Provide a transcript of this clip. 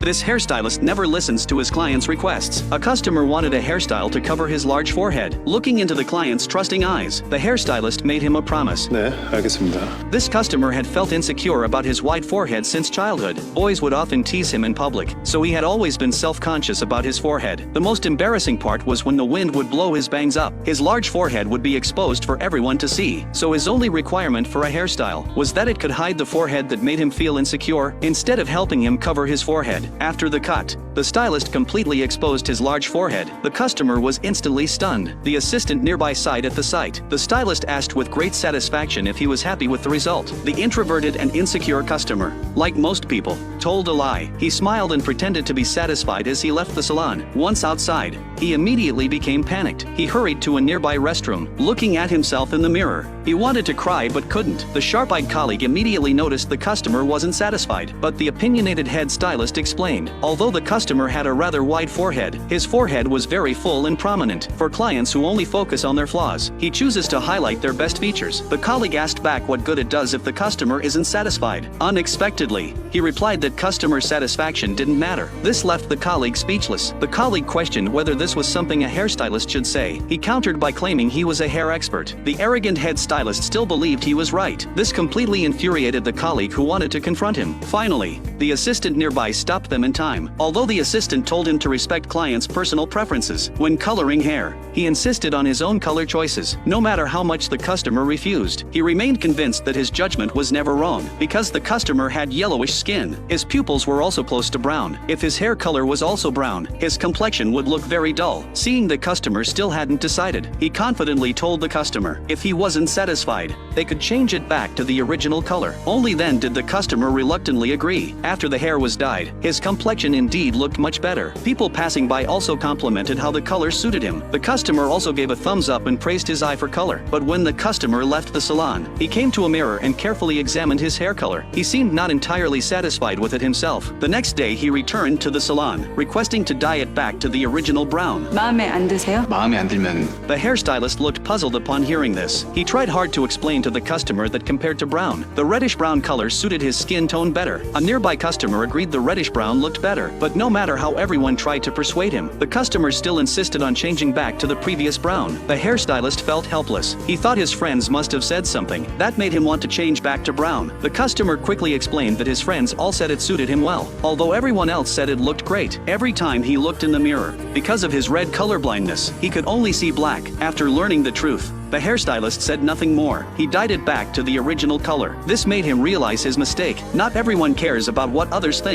This hairstylist never listens to his clients' requests. A customer wanted a hairstyle to cover his large forehead. Looking into the client's trusting eyes, the hairstylist made him a promise. 네, 알겠습니다. This customer had felt insecure about his wide forehead since childhood. Boys would often tease him in public, so he had always been self-conscious about his forehead. The most embarrassing part was when the wind would blow his bangs up. His large forehead would be exposed for everyone to see, so his only requirement for a hairstyle was that it could hide the forehead that made him feel insecure, instead of helping him cover his forehead. After the cut, the stylist completely exposed his large forehead. The customer was instantly stunned. The assistant nearby sighed at the sight. The stylist asked with great satisfaction if he was happy with the result. The introverted and insecure customer, like most people, told a lie. He smiled and pretended to be satisfied as he left the salon. Once outside, he immediately became panicked. He hurried to a nearby restroom, looking at himself in the mirror. He wanted to cry but couldn't. The sharp-eyed colleague immediately noticed the customer wasn't satisfied, but the opinionated head stylist explained. Although the customer had a rather wide forehead, his forehead was very full and prominent. For clients who only focus on their flaws, he chooses to highlight their best features. The colleague asked back what good it does if the customer isn't satisfied. Unexpectedly, he replied that customer satisfaction didn't matter. This left the colleague speechless. The colleague questioned whether this was something a hairstylist should say. He countered by claiming he was a hair expert. The arrogant head stylist still believed he was right. This completely infuriated the colleague who wanted to confront him. Finally, the assistant nearby stopped them in time. Although the assistant told him to respect clients' personal preferences when coloring hair, he insisted on his own color choices, no matter how much the customer refused. He remained convinced that his judgment was never wrong, because the customer had yellowish skin. His pupils were also close to brown. If his hair color was also brown, his complexion would look very dull. Seeing the customer still hadn't decided, he confidently told the customer if he wasn't satisfied, they could change it back to the original color. Only then did the customer reluctantly agree. After the hair was dyed, his complexion indeed looked much better. People passing by also complimented how the color suited him. The customer also gave a thumbs up and praised his eye for color. But when the customer left the salon, he came to a mirror and carefully examined his hair color. He seemed not entirely satisfied with it himself. The next day he returned to the salon, requesting to dye it back to the original brown. 마음에 안 드세요? 마음에 안 들면 The hairstylist looked puzzled upon hearing this. He tried hard to explain to the customer that compared to brown, the reddish-brown color suited his skin tone better. A nearby customer agreed the reddish-brown looked better, but no matter how everyone tried to persuade him, the customer still insisted on changing back to the previous brown. The hairstylist felt helpless. He thought his friends must have said something that made him want to change back to brown. The customer quickly explained that his friends all said it suited him well, although everyone else said it looked great. Every time he looked in the mirror, because of his red colorblindness, he could only see black. After learning the truth, the hairstylist said nothing more. He dyed it back to the original color. This made him realize his mistake. Not everyone cares about what others think.